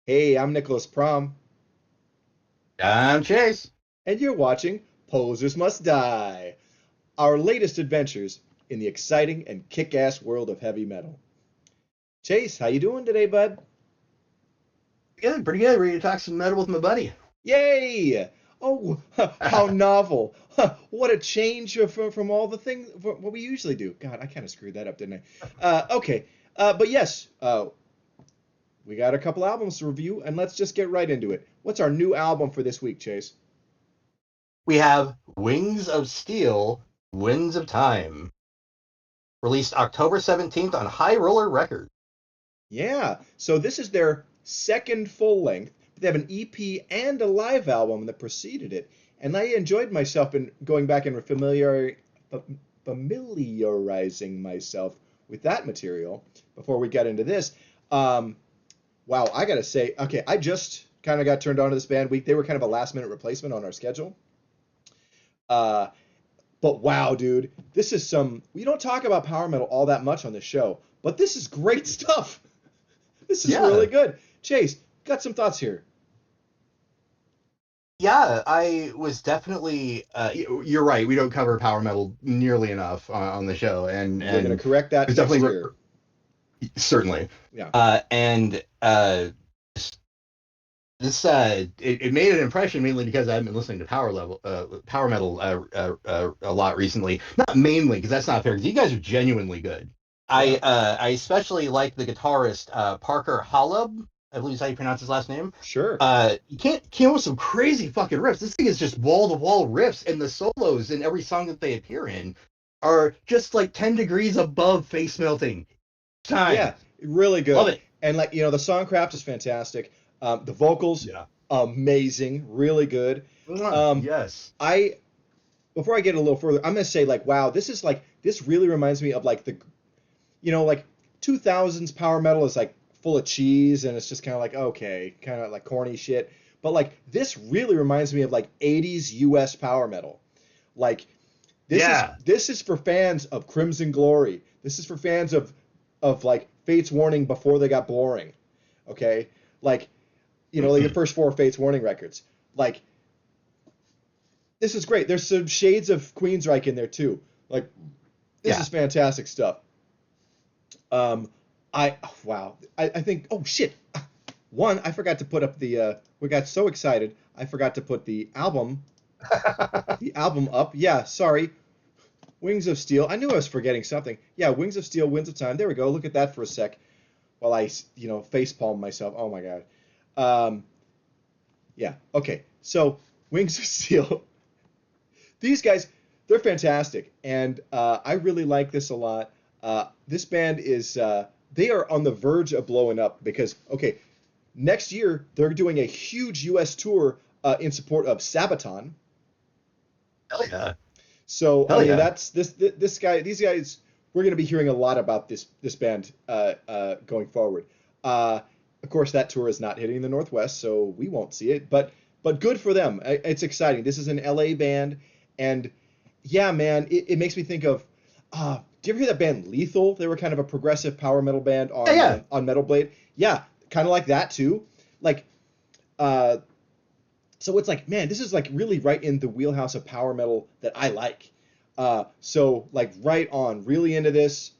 Hey, I'm Nicholas Prom, I'm Chase. and you're watching Posers Must Die, our latest adventures in the exciting and kick-ass world of heavy metal. Chase, how you doing today, bud? Good, pretty good. Ready to talk some metal with my buddy. Yay! Oh, how novel! What a change from all the things what we usually do. God, I kind of screwed that up, didn't I? Okay, but yes, we got a couple albums to review, and let's just get right into it. What's our new album for this week, Chase? We have Wings of Steel, Winds of Time, released October 17th on High Roller Records. Yeah, so this is their second full length. They have an EP and a live album that preceded it, and I enjoyed myself in going back and familiarizing myself with that material before we got into this. Um, wow, I gotta say, okay, I just kind of got turned on to this band. They were kind of a last minute replacement on our schedule. Uh, but wow, dude, this is some. We don't talk about power metal all that much on this show, but this is great stuff. This is really Yeah, good. Chase, got some thoughts here. yeah, I was definitely. You're right. We don't cover power metal nearly enough on the show, and We're gonna and correct that it's next definitely year. certainly. Yeah. And this it made an impression mainly because I've been listening to power metal a lot recently. Not mainly because that's not fair. Because you guys are genuinely good. Yeah. I especially like the guitarist Parker Hollub. I believe is how you pronounce his last name. Sure. You can't came up with some crazy fucking riffs. This thing is just wall to wall riffs, and the solos in every song that they appear in are just like 10 degrees above face melting. Yeah. Time, Really love good. it. And like the songcraft is fantastic. The vocals, Yeah. amazing. Really good. Mwah. Um, Yes. I before I get a little further, I'm gonna say like, wow, this really reminds me of like like 2000s power metal is like full of cheese and it's just kind of like okay, kind of like corny shit. But like this really reminds me of like 80s US power metal. Like Yeah. this is for fans of Crimson Glory. This is for fans of like Fates Warning before they got boring. Okay? Like, like the first four Fates Warning records. Like this is great. There's some shades of Queensryche in there too. Like this Yeah. is fantastic stuff. Um wow. I think oh shit. One, I forgot to put up we got so excited. I forgot to put the album up. Yeah, sorry. Wings of Steel. I knew I was forgetting something. Yeah, Wings of Steel, Winds of Time. There we go. Look at that for a sec while I, face palm myself. Oh my God. Um, yeah. Okay. So Wings of Steel. These guys, they're fantastic, and I really like this a lot. This band is they are on the verge of blowing up because okay, next year they're doing a huge U.S. tour in support of Sabaton. Hell yeah. So I Hell mean, yeah. that's this guy. These guys, we're going to be hearing a lot about this band going forward. Of course, that tour is not hitting the Northwest, so we won't see it. But good for them. It's exciting. This is an LA band, and yeah, man, it makes me think of. Do you ever hear that band Lethal? They were kind of a progressive power metal band Yeah, on yeah. Metal Blade. Yeah, kind of like that too. Like uh, so it's like, man, this is like really right in the wheelhouse of power metal that I like. So like right on, really into this.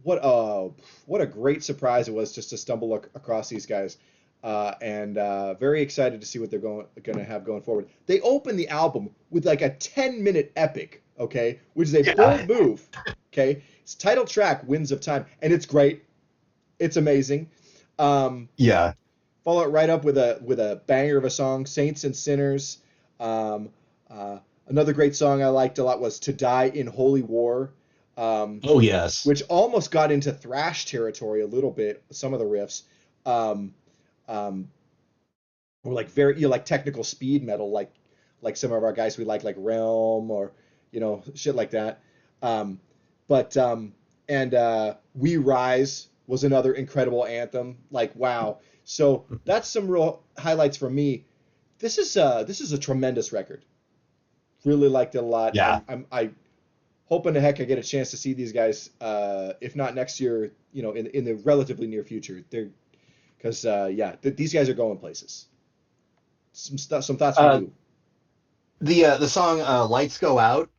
What a great surprise it was just to stumble across these guys, and very excited to see what they're going to have going forward. They open the album with like a 10-minute epic, okay, which is a bold Yeah. move, okay. It's title track, Winds of Time, and it's great. It's amazing. Um, Yeah. Follow it right up with a banger of a song, Saints and Sinners. Um, Another great song I liked a lot was To Die in Holy War, um, Oh, yes. which almost got into thrash territory a little bit. Some of the riffs um, um, were like very like technical speed metal, like some of our guys we like Realm or shit like that. Um, but and We Rise was another incredible anthem. Like wow. So that's some real highlights for me. This is a tremendous record. Really liked it a lot. Yeah. I hoping to heck I get a chance to see these guys. If not next year, in the relatively near future. They're because yeah, these guys are going places. Some thoughts from Uh, you. the song "Lights Go Out."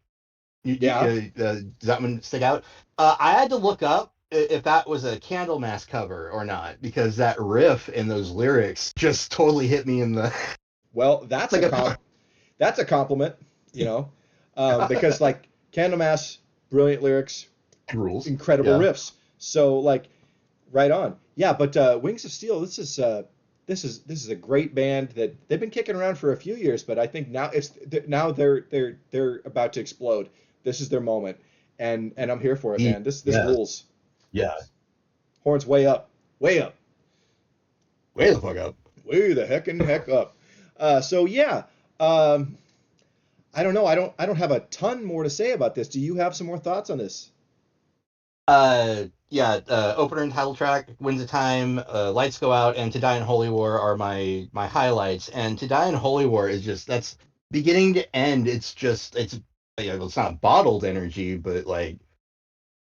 Yeah. Does that one stick out? I had to look up if that was a Candlemass cover or not because that riff and those lyrics just totally hit me in the Well, that's like that's a compliment, you know, because like Candlemass, brilliant lyrics, rules. incredible Yeah. riffs. So like, right on. Yeah, but Wings of Steel, this is a great band that they've been kicking around for a few years, but I think now they're about to explode. This is their moment, and I'm here for it, man. This Yeah. rules. Yeah. Horns way up, way up, Way the fuck up. way the heck up. So yeah, um, I don't know. I don't have a ton more to say about this. Do you have some more thoughts on this? Yeah, opener and title track, Winds of Time, Lights Go Out, and To Die in Holy War are my highlights. And To Die in Holy War is just that's beginning to end. It's it's not bottled energy, but like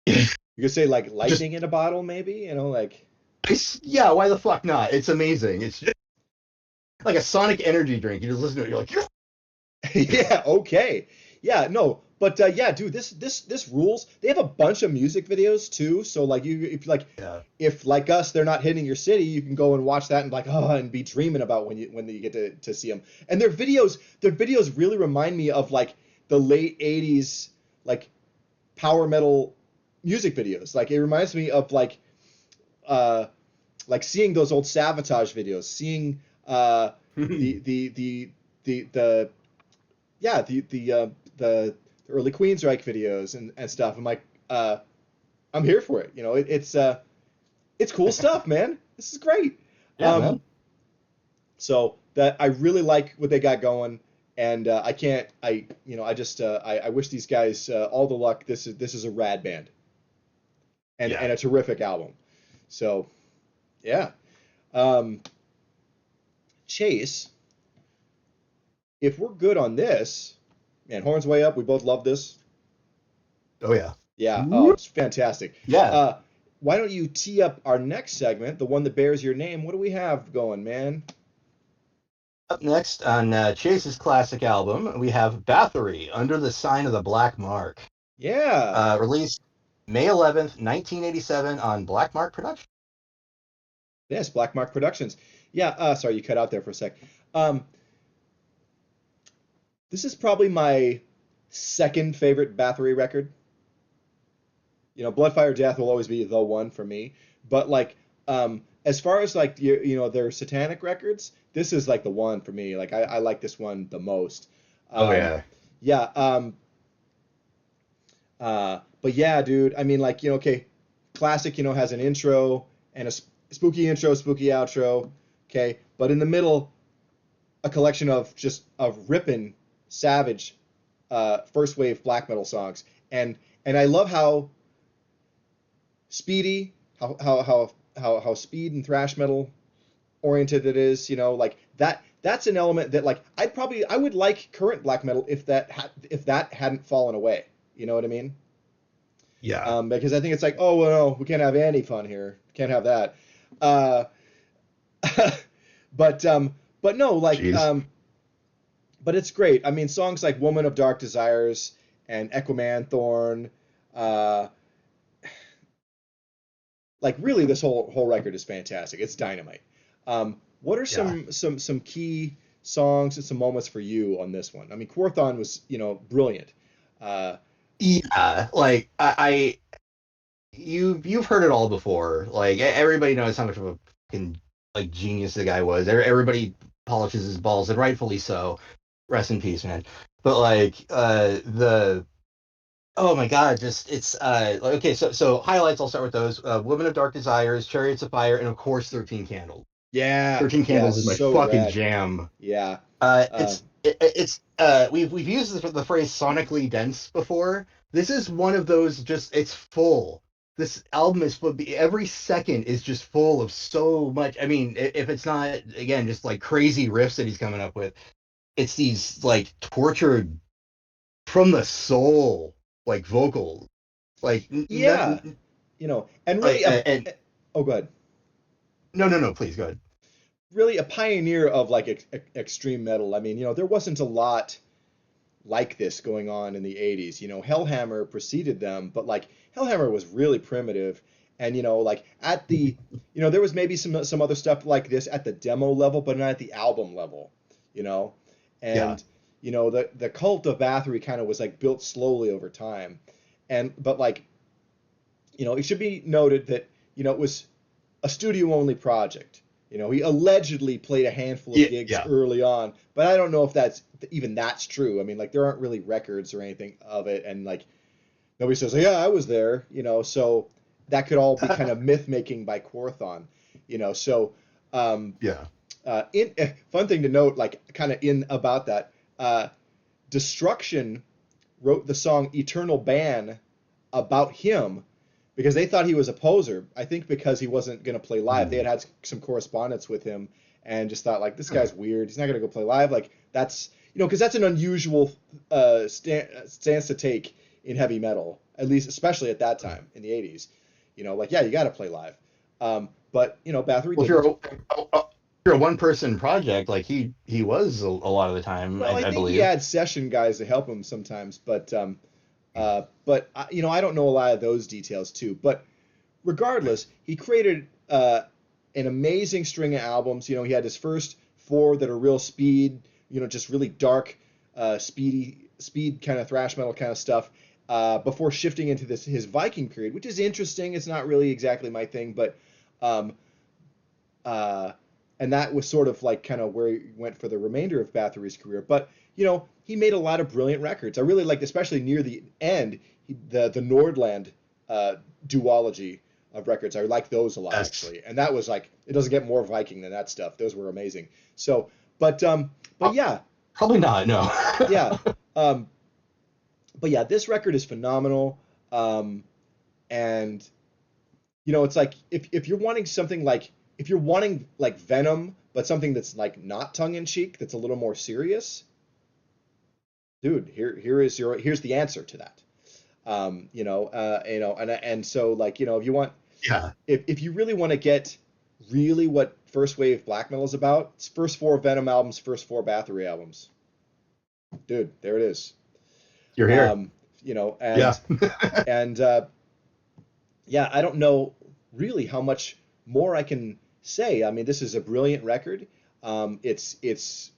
You could say like just lightning in a bottle, maybe. Like yeah, why the fuck not? It's amazing. It's just like a Sonic energy drink. You just listen to it, you're like, yeah. yeah, okay. Yeah, no, but yeah, dude, this rules. They have a bunch of music videos too, so like Yeah. if like us they're not hitting your city, you can go and watch that and like and be dreaming about when you get to see them. And their videos really remind me of like the late 80s like power metal music videos. Like it reminds me of uh like seeing those old Savatage videos, seeing the yeah, the early Queensryche videos and stuff. I'm like, I'm here for it. It's cool stuff, man. This is great. Yeah, Um, man. so that I really like what they got going, and I can't. I just I wish these guys all the luck. This is a rad band Yeah. and a terrific album. So yeah, um, Chase, if we're good on this, man, horns way up. We both love this. Oh yeah. Yeah. Oh, Whoop. it's fantastic. Yeah. Uh, why don't you tee up our next segment, the one that bears your name? What do we have going, man? Up next on Chase's classic album, we have Bathory, Under the Sign of the Black Mark. Yeah. Released May 11th, 1987 on Black Mark Productions. Yes, Black Mark Productions. Yeah. Sorry, you cut out there for a sec. Um, this is probably my second favorite Bathory record. Bloodfire Death will always be the one for me. But like, as far as like their satanic records, this is like the one for me. Like I like this one the most. Oh Um, yeah. yeah. But yeah, dude. I mean, like okay, classic. Has an intro and a spooky intro, spooky outro. Okay, but in the middle, a collection of ripping, savage, first wave black metal songs, and I love how speedy, how speed and thrash metal oriented it is. Like that. That's an element that like I would like current black metal if that hadn't fallen away. You know what I mean? Yeah. Because I think it's like, oh well, no, we can't have any fun here. Can't have that. Uh, but but no, like Jeez. but it's great. I mean, songs like "Woman of Dark Desires" and "Equiman Thorn," uh, like really, this whole record is fantastic. It's dynamite. What are Yeah. some key songs and some moments for you on this one? I mean, Quorthon was brilliant. Uh, Yeah. Like you've heard it all before. Like everybody knows how much of a fucking like genius the guy was. Everybody polishes his balls, and rightfully so. Rest in peace, man. But like the oh my god, just it's like, okay. So highlights. I'll start with those. Women of Dark Desires, Chariots of Fire, and of course 13 Candles. yeah, 13 Candles is my so fucking rad. jam. Yeah. Uh, We've used the phrase sonically dense before. This is one of those just it's full. This album is full. Every second is just full of so much. I mean, if it's not again just like crazy riffs that he's coming up with, it's these like tortured from the soul like vocals, like yeah, and like really, and oh, good. No, please go ahead. Really a pioneer of like extreme metal. I mean, there wasn't a lot like this going on in the 80s. Hellhammer preceded them, but like Hellhammer was really primitive. And like at the there was maybe some other stuff like this at the demo level, but not at the album level, you know. Yeah. And the cult of Bathory kind of was like built slowly over time. But like it should be noted that it was a studio only project. He allegedly played a handful of Yeah. gigs Yeah. early on, but I don't know if that's true. I mean, like there aren't really records or anything of it, and like nobody says, "Yeah, I was there," So that could all be kind of myth making by Quorthon. So um, Yeah. fun thing to note, like kind of in about that, Destruction wrote the song "Eternal Ban" about him because they thought he was a poser. I think because he wasn't going to play live. They Ooh. had some correspondence with him and just thought like this guy's weird. He's not going to go play live. Like that's because that's an unusual stance to take in heavy metal, at least especially at that time in the 80s. Like yeah, you got to play live. But Bathory Well, if didn't. you're a one person project, like he was a lot of the time, Well, I I think he believe. had session guys to help him sometimes, but I don't know a lot of those details too. But regardless, he created an amazing string of albums. He had his first four that are real speed, just really dark, speed kind of thrash metal kind of stuff. Before shifting into his Viking period, which is interesting. It's not really exactly my thing, but um, uh, and that was sort of like kind of where he went for the remainder of Bathory's career. But he made a lot of brilliant records. I really liked, especially near the end, the Nordland duology of records. I like those a lot Yes. actually, and that was like it doesn't get more Viking than that stuff. Those were amazing. So, but Uh, yeah, Probably not. No. yeah, um, but yeah, this record is phenomenal. And it's like if you're wanting something like if you're wanting like Venom, but something that's like not tongue in cheek, that's a little more serious, dude. Here's the answer to that. And so like if you want Yeah. if you really want to get really what first wave black metal is about, it's first four Venom albums, first four Bathory albums, dude. There it is. You're here. Um, Yeah. and yeah, I don't know really how much more I can say. I mean, this is a brilliant record. Uh, Its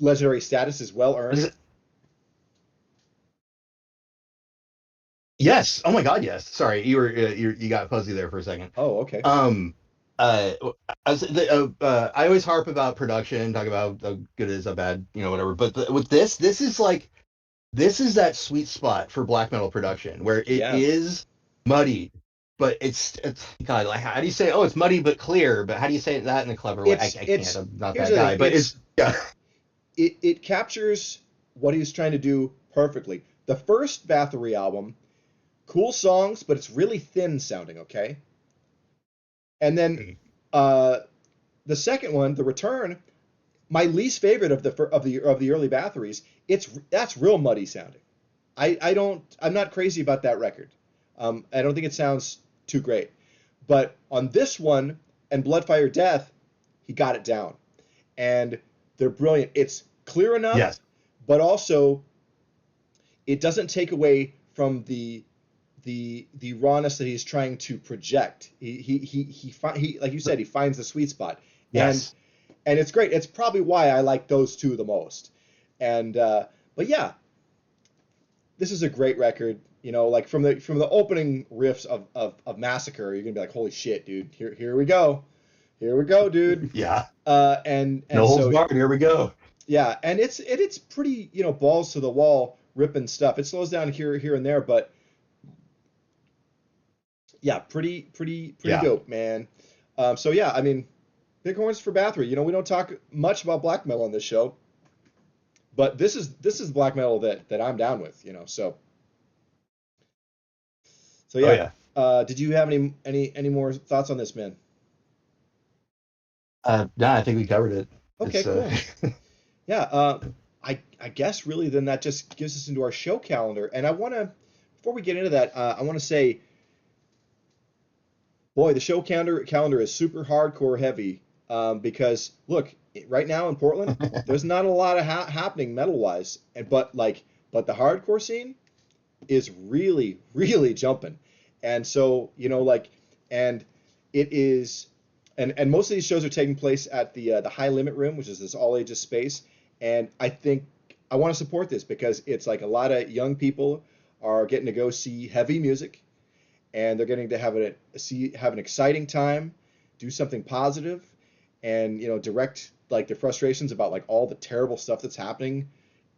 legendary status is well earned. yes. Oh my God. Yes. Sorry, you got fuzzy there for a second. Oh, okay. Um. Uh. I always harp about production, talk about how good it is, how bad, whatever. But with this is like this is that sweet spot for black metal production where it Yeah. is muddy, but it's God. Like how do you say? Oh, it's muddy but clear. But how do you say that in a clever way? I can't. It's I'm not here's that the thing. guy. But it's yeah. It captures what he was trying to do perfectly. The first Bathory album, cool songs, but it's really thin sounding, okay? And then uh the second one, The Return, my least favorite of the early Bathories, that's real muddy sounding. I'm not crazy about that record. I don't think it sounds too great. But on this one and Bloodfire Death, he got it down. And they're brilliant. It's clear enough, Yes. but also it doesn't take away from the rawness that he's trying to project. He like you said, he finds the sweet spot. And Yes. and it's great. It's probably why I like those two the most. And but yeah, this is a great record. Like from the opening riffs of Massacre, you're gonna be like, holy shit, dude. Here we go, dude. Yeah. And No holds so barred. Here we go. yeah, and it's pretty balls to the wall ripping stuff. It slows down here and there, but yeah, pretty Yeah. dope, man. So yeah, I mean, big horns for Bathory. We don't talk much about black metal on this show, but this is black metal that I'm down with. So Oh yeah. yeah. Did you have any more thoughts on this, man? No, I think we covered it. Okay, It's cool. Yeah. I guess really then that just gives us into our show calendar, and I want to before we get into that, I want to say Boy, the show calendar is super hardcore heavy, because look, right now in Portland, there's not a lot of happening metal wise, and but the hardcore scene is really really jumping, and so and it is, and most of these shows are taking place at the High Limit Room, which is this all ages space, and I think I want to support this because it's like a lot of young people are getting to go see heavy music, and they're getting to have an exciting time, do something positive, and direct like their frustrations about like all the terrible stuff that's happening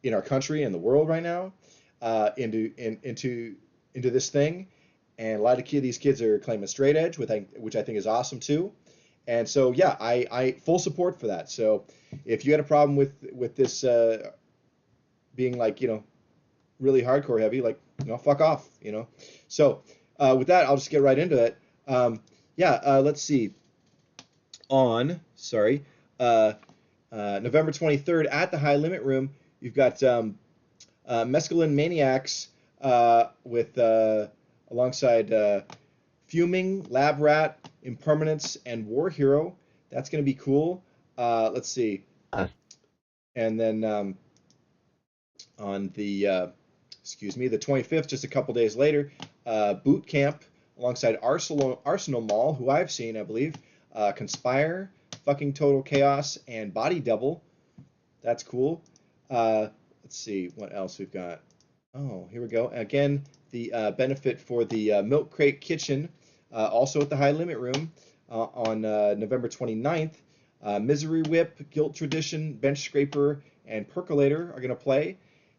in our country and the world right now, into this thing. And a lot of these kids are claiming straight edge, which I think is awesome too. And so yeah, I full support for that. So if you had a problem with this being like really hardcore heavy, like fuck off. So with that, I'll just get right into it. Yeah, let's see. Sorry, uh, November 23rd at the High Limit Room, you've got Mescaline Maniacs with alongside Fuming, Lab Rat, Impermanence, and War Hero. That's going to be cool. Let's see. Uh, And then on the the 25th, just a couple days later, Boot Camp alongside Arsenal Mall, who I've seen, I believe, Conspire, Fucking Total Chaos, and Body Double. That's cool. Let's see what else we've got. Oh, here we go. Again, the benefit for the Milk Crate Kitchen, also at the High Limit Room, on November 29th. Misery Whip, Guilt Tradition, Bench Scraper, and Percolator are going to play.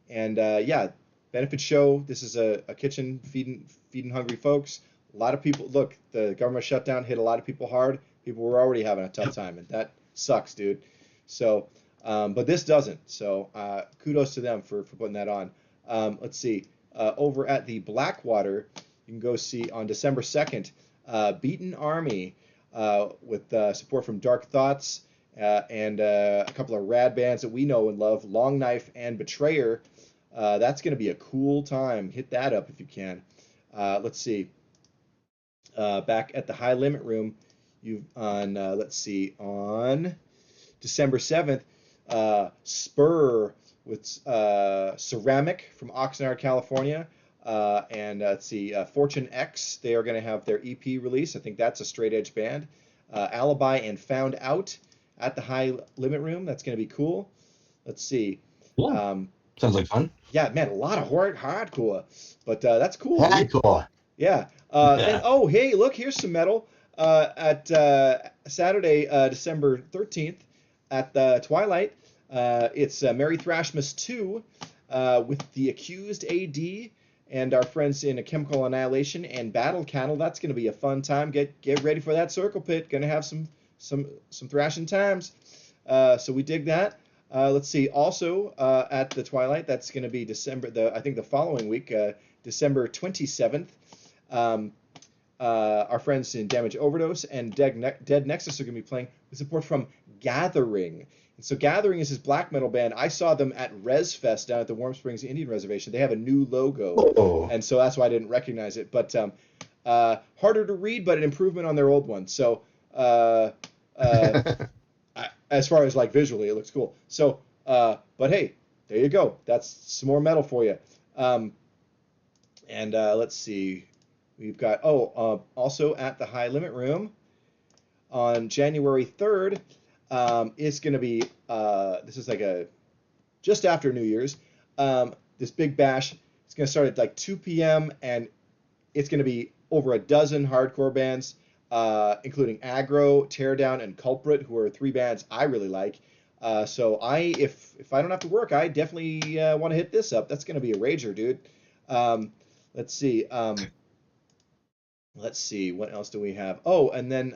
And yeah, benefit show. This is a kitchen feeding hungry folks. A lot of people, look, the government shutdown hit a lot of people hard. People were already having a tough time, and that sucks, dude. So, but this doesn't. So kudos to them for putting that on. Let's see. Over at the Blackwater, you can go see on December 2nd, Beaten Army, with support from Dark Thoughts, and a couple of rad bands that we know and love, Long Knife and Betrayer. That's going to be a cool time. Hit that up if you can. Let's see. Back at the High Limit Room, on December 7th, Spur with Ceramic from Oxnard, California. And let's see, Fortune X, they are going to have their EP release. I think that's a straight edge band. Alibi and Found Out at the High Limit Room. That's going to be cool. Let's see. yeah, sounds like fun. Yeah, man, a lot of hardcore, but that's cool, dude. Hardcore. Yeah. Then, oh, hey, look, here's some metal. At Saturday, December 13th, at the Twilight, it's Merry Thrashmas 2 with The Accused AD and our friends in A Chemical Annihilation and Battle Cattle. That's going to be a fun time. Get ready for that circle pit. Going to have some thrashing times. So we dig that. Let's see. Also at the Twilight, that's going to be I think the following week, December 27th. Our friends in Damage Overdose and Dead Nexus are going to be playing with support from Gathering. And so Gathering is his black metal band. I saw them at Res Fest down at the Warm Springs Indian Reservation. They have a new logo, and so that's why I didn't recognize it. But harder to read, but an improvement on their old one. So as far as like visually, it looks cool. So, but hey, there you go. That's some more metal for you. And let's see. We've got, also at the High Limit Room on January 3rd, it's going to be, this is like just after New Year's, this big bash. It's going to start at like 2 p.m. and it's going to be over a dozen hardcore bands, including Aggro, Teardown, and Culprit, who are three bands I really like. So if I don't have to work, I definitely want to hit this up. That's going to be a rager, dude. Let's see. Let's see, what else do we have? Oh, and then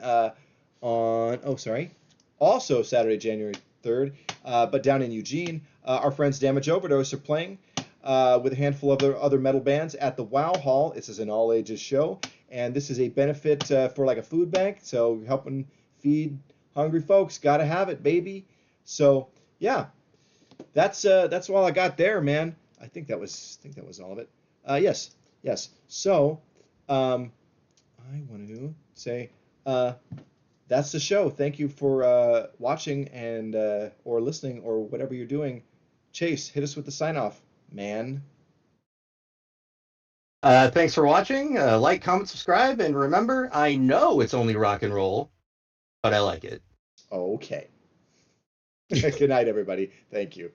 also Saturday, January 3rd, but down in Eugene, our friends Damage Overdose are playing with a handful of other metal bands at the Wow Hall. This is an all-ages show, and this is a benefit for like a food bank, so helping feed hungry folks. Gotta have it, baby. So, yeah, that's all I got there, man. I think that was all of it. Yes. So, I want to say That's the show. Thank you for watching and or listening or whatever you're doing. Chase, hit us with the sign off, man. Thanks for watching. Like, comment, subscribe, and remember, I know it's only rock and roll, but I like it. Okay. Good night, everybody. Thank you.